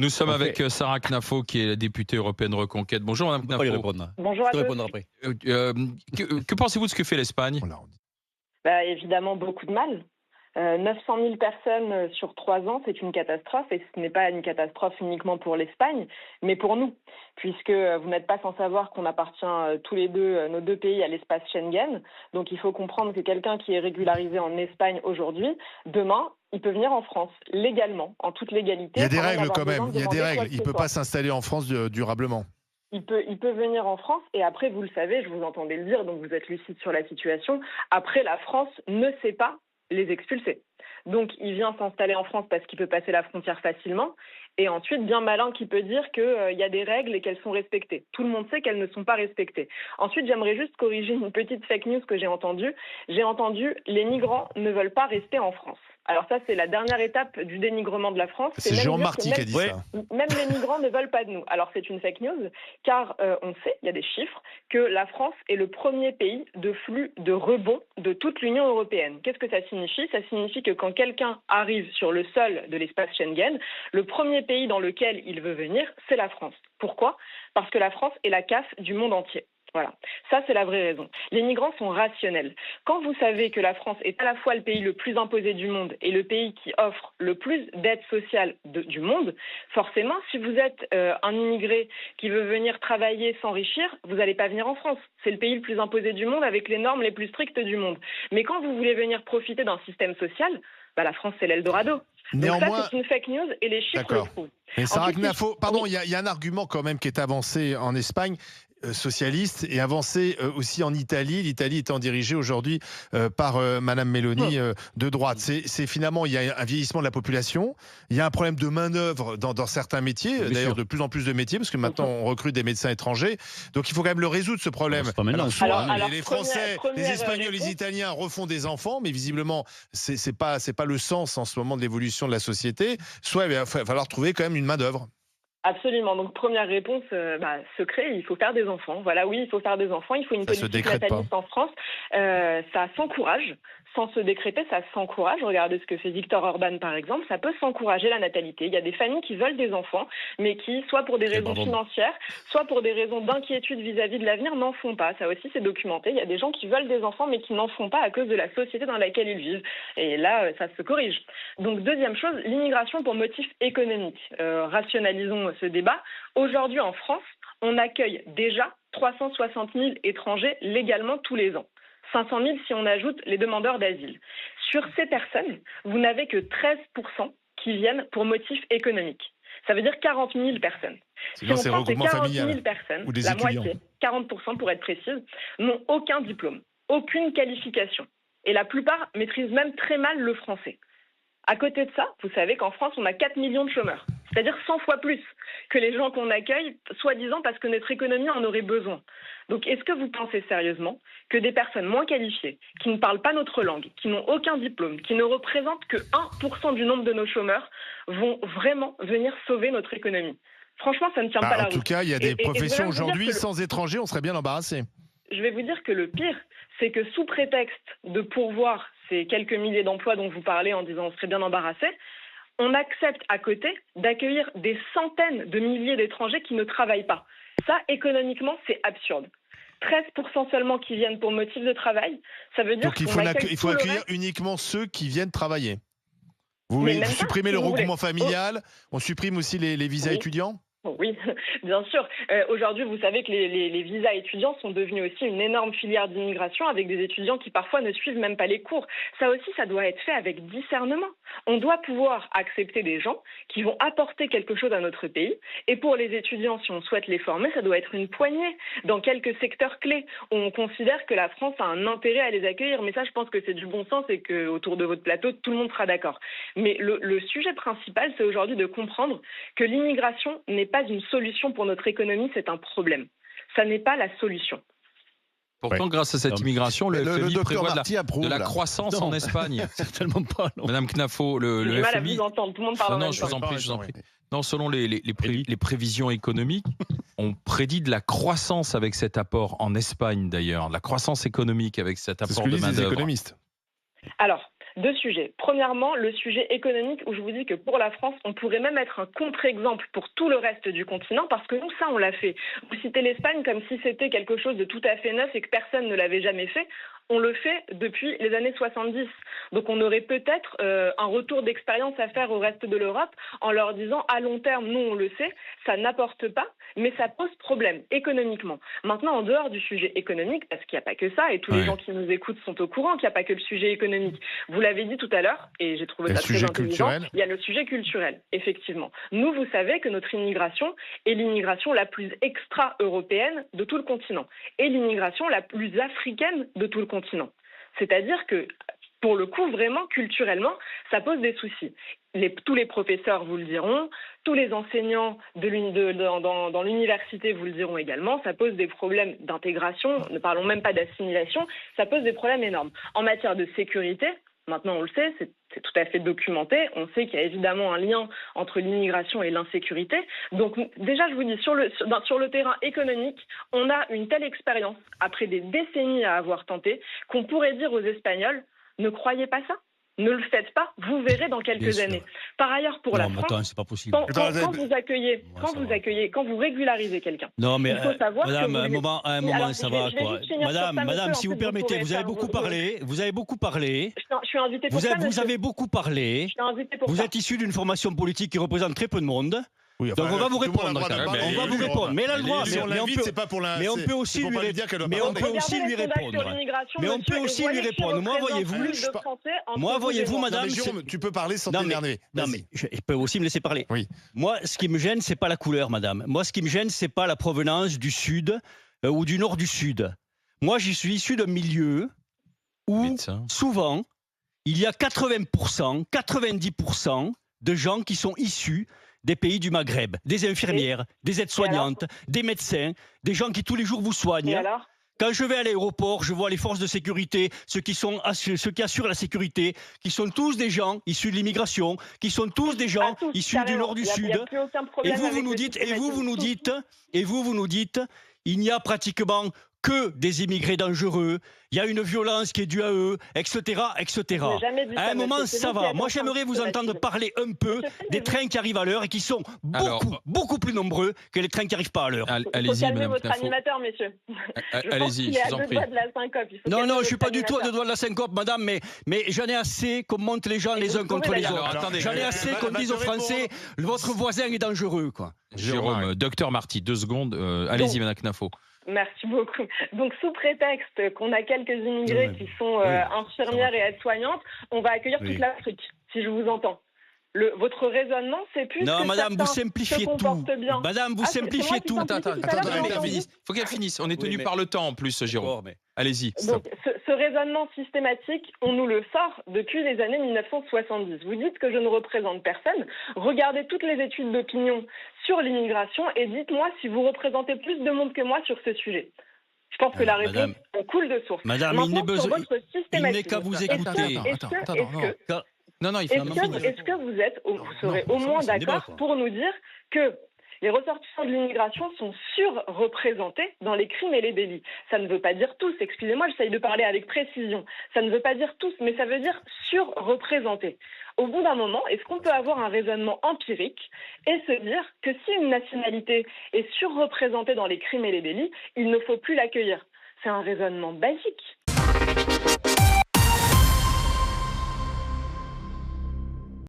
Nous sommes avec Sarah Knafo, qui est la députée européenne Reconquête. Bonjour Madame Knafo. Pas y répondre. Bonjour à tous. Répondre après. Que pensez-vous de ce que fait l'Espagne? Évidemment, beaucoup de mal. 900 000 personnes sur 3 ans, c'est une catastrophe. Et ce n'est pas une catastrophe uniquement pour l'Espagne, mais pour nous. Puisque vous n'êtes pas sans savoir qu'on appartient tous les deux, nos deux pays, à l'espace Schengen. Donc il faut comprendre que quelqu'un qui est régularisé en Espagne aujourd'hui, demain, il peut venir en France, légalement, en toute légalité. Il y a des règles quand même, il y a des règles. Il ne peut pas s'installer en France durablement. Il peut venir en France et après, vous le savez, je vous entendais le dire, donc vous êtes lucide sur la situation. Après, la France ne sait pas les expulser. Donc, il vient s'installer en France parce qu'il peut passer la frontière facilement. Et ensuite, bien malin qui peut dire qu'il y a des règles et qu'elles sont respectées. Tout le monde sait qu'elles ne sont pas respectées. Ensuite, j'aimerais juste corriger une petite fake news que j'ai entendue. J'ai entendu « les migrants ne veulent pas rester en France ». Alors ça, c'est la dernière étape du dénigrement de la France. C'est Jean Marty qui a dit ça. Même les migrants ne veulent pas de nous. Alors c'est une fake news, car on sait, il y a des chiffres, que la France est le premier pays de flux de rebond de toute l'Union européenne. Qu'est-ce que ça signifie? Ça signifie que quand quelqu'un arrive sur le sol de l'espace Schengen, le premier pays dans lequel il veut venir, c'est la France. Pourquoi? Parce que la France est la CAF du monde entier. Voilà, ça c'est la vraie raison. Les migrants sont rationnels. Quand vous savez que la France est à la fois le pays le plus imposé du monde et le pays qui offre le plus d'aide sociale du monde, forcément, si vous êtes un immigré qui veut venir travailler, s'enrichir, vous n'allez pas venir en France. C'est le pays le plus imposé du monde avec les normes les plus strictes du monde. Mais quand vous voulez venir profiter d'un système social, la France c'est l'Eldorado. Néanmoins, donc ça c'est une fake news et les chiffres le prouvent. Mais Sarah Knafo, pardon, il y a un argument quand même qui est avancé en Espagne, socialiste, et avancé aussi en Italie. L'Italie étant dirigée aujourd'hui par Madame Meloni de droite. C'est finalement, il y a un vieillissement de la population, il y a un problème de main-d'œuvre dans certains métiers, d'ailleurs de plus en plus de métiers, parce que maintenant on recrute des médecins étrangers. Donc il faut quand même le résoudre, ce problème. Alors, les Français, les Espagnols, les Italiens refont des enfants, mais visiblement, c'est pas le sens en ce moment de l'évolution de la société. Soit il va falloir trouver quand même une main-d'œuvre. Absolument. Donc, première réponse, secret, il faut faire des enfants. Voilà, oui, il faut faire des enfants. Il faut une politique nataliste en France. Ça s'encourage. Sans se décréter, ça s'encourage. Regardez ce que fait Viktor Orban, par exemple. Ça peut s'encourager la natalité. Il y a des familles qui veulent des enfants, mais qui, soit pour des raisons financières, soit pour des raisons d'inquiétude vis-à-vis de l'avenir, n'en font pas. Ça aussi, c'est documenté. Il y a des gens qui veulent des enfants, mais qui n'en font pas à cause de la société dans laquelle ils vivent. Et là, ça se corrige. Donc, deuxième chose, l'immigration pour motif économique. Rationalisons ce débat. Aujourd'hui, en France, on accueille déjà 360 000 étrangers légalement tous les ans. 500 000 si on ajoute les demandeurs d'asile. Sur ces personnes, vous n'avez que 13% qui viennent pour motif économique. Ça veut dire 40 000 personnes. Si on prend ces 40 000 personnes, la moitié, 40% pour être précise, n'ont aucun diplôme, aucune qualification. Et la plupart maîtrisent même très mal le français. À côté de ça, vous savez qu'en France, on a 4 millions de chômeurs, c'est-à-dire 100 fois plus que les gens qu'on accueille, soi-disant parce que notre économie en aurait besoin. Donc, est-ce que vous pensez sérieusement que des personnes moins qualifiées, qui ne parlent pas notre langue, qui n'ont aucun diplôme, qui ne représentent que 1% du nombre de nos chômeurs, vont vraiment venir sauver notre économie? Franchement, ça ne tient pas la route. En tout cas, il y a des professions aujourd'hui, sans étrangers, on serait bien embarrassé. Je vais vous dire que le pire, c'est que sous prétexte de pourvoir ces quelques milliers d'emplois dont vous parlez en disant on serait bien embarrassé, on accepte à côté d'accueillir des centaines de milliers d'étrangers qui ne travaillent pas. Ça, économiquement, c'est absurde. 13% seulement qui viennent pour motif de travail, ça veut dire donc il faut accueillir uniquement ceux qui viennent travailler. Vous supprimez le regroupement familial, on supprime aussi les visas étudiants? Oui, bien sûr. Aujourd'hui, vous savez que les visas étudiants sont devenus aussi une énorme filière d'immigration avec des étudiants qui parfois ne suivent même pas les cours. Ça aussi, ça doit être fait avec discernement. On doit pouvoir accepter des gens qui vont apporter quelque chose à notre pays. Et pour les étudiants, si on souhaite les former, ça doit être une poignée dans quelques secteurs clés où on considère que la France a un intérêt à les accueillir. Mais ça, je pense que c'est du bon sens et qu'autour de votre plateau, tout le monde sera d'accord. Mais le sujet principal, c'est aujourd'hui de comprendre que l'immigration n'est pas une solution pour notre économie, c'est un problème. Ça n'est pas la solution. Pourtant, grâce à cette immigration, le FMI prévoit de la croissance en Espagne. Certainement pas. Non. Madame Knafo, le FMI... J'ai mal à vous entendre, tout le monde parle en même temps. Je vous en prie. Non, selon les prévisions économiques, on prédit de la croissance avec cet apport en Espagne d'ailleurs, de la croissance économique avec cet apport de main-d'œuvre. C'est ce que disent les économistes. Alors, Deux sujets. Premièrement, le sujet économique où je vous dis que pour la France, on pourrait même être un contre-exemple pour tout le reste du continent parce que nous, ça, on l'a fait. Vous citez l'Espagne comme si c'était quelque chose de tout à fait neuf et que personne ne l'avait jamais fait. On le fait depuis les années 70. Donc on aurait peut-être un retour d'expérience à faire au reste de l'Europe en leur disant à long terme, nous on le sait, ça n'apporte pas, mais ça pose problème économiquement. Maintenant, en dehors du sujet économique, parce qu'il n'y a pas que ça, et tous les gens qui nous écoutent sont au courant qu'il n'y a pas que le sujet économique. Vous l'avez dit tout à l'heure, et j'ai trouvé ça très intelligent, il y a le sujet culturel, effectivement. Nous, vous savez que notre immigration est l'immigration la plus extra-européenne de tout le continent, et l'immigration la plus africaine de tout le continent. C'est-à-dire que, pour le coup, vraiment, culturellement, ça pose des soucis. Tous les professeurs vous le diront, tous les enseignants dans l'université vous le diront également, ça pose des problèmes d'intégration, ne parlons même pas d'assimilation, ça pose des problèmes énormes. En matière de sécurité, maintenant on le sait, c'est tout à fait documenté, on sait qu'il y a évidemment un lien entre l'immigration et l'insécurité. Donc déjà, je vous dis, sur le terrain économique, on a une telle expérience, après des décennies à avoir tenté, qu'on pourrait dire aux Espagnols, ne croyez pas ça. Ne le faites pas, vous verrez dans quelques années. Par ailleurs, pour la France, attends, c'est pas possible. Quand vous régularisez quelqu'un, non, mais, il faut savoir madame, que à un moment, alors, ça va, quoi. Madame, si vous permettez, vous avez beaucoup parlé. Je suis invitée pour ça, vous avez beaucoup parlé. Vous êtes issu d'une formation politique qui représente très peu de monde. Oui, enfin, donc on va vous répondre. On va vous répondre. Mais elle a le droit. Mais on peut aussi lui répondre. Mais on peut aussi lui répondre. Moi, voyez-vous, madame. Tu peux parler sans t'énerver. Non, mais je peux aussi me laisser parler. Oui. Moi, ce qui me gêne, c'est pas la couleur, madame. Moi, ce qui me gêne, c'est pas la provenance du sud ou du nord du sud. Moi, j'y suis issu d'un milieu où, souvent, il y a 80%, 90% de gens qui sont issus des pays du Maghreb, des infirmières, des aides-soignantes, des médecins, des gens qui tous les jours vous soignent. Quand je vais à l'aéroport, je vois les forces de sécurité, ceux qui assurent la sécurité, qui sont tous des gens issus de l'immigration, qui sont tous des gens issus du nord du sud. Et vous nous dites, il n'y a pratiquement que des immigrés dangereux, il y a une violence qui est due à eux, etc., etc. À un moment, ça va. Moi, j'aimerais vous entendre parler un peu des trains qui arrivent à l'heure et qui sont beaucoup plus nombreux que les trains qui n'arrivent pas à l'heure. Allez-y, calmez votre animateur, messieurs. Allez-y, je vous en prie. Non, je ne suis pas du tout à deux doigts de la syncope, madame, mais j'en ai assez qu'on monte les gens les uns contre les autres. J'en ai assez qu'on dise aux Français, votre voisin est dangereux, quoi. Jérôme, docteur Marty, 2 secondes. Allez-y, madame Knafo. Merci beaucoup. Donc, sous prétexte qu'on a quelques immigrés qui sont infirmières et aides-soignentes, on va accueillir toute l'Afrique, si je vous entends. Votre raisonnement, c'est plus non, que madame, vous simplifiez tout. Bien. Madame, vous simplifiez tout. Attends, il faut qu'elle finisse. On est tenu par le temps en plus, Jérôme. Allez-y. Donc, ce raisonnement systématique, on nous le sort depuis les années 1970. Vous dites que je ne représente personne. Regardez toutes les études d'opinion sur l'immigration et dites-moi si vous représentez plus de monde que moi sur ce sujet. Je pense que la réponse coule de source. Madame, il n'est qu'à vous écouter. Est-ce que vous serez au moins d'accord pour nous dire que les ressortissants de l'immigration sont surreprésentés dans les crimes et les délits? Ça ne veut pas dire tous, excusez-moi, j'essaye de parler avec précision. Ça ne veut pas dire tous, mais ça veut dire surreprésentés. Au bout d'un moment, est-ce qu'on peut avoir un raisonnement empirique et se dire que si une nationalité est surreprésentée dans les crimes et les délits, il ne faut plus l'accueillir? C'est un raisonnement basique.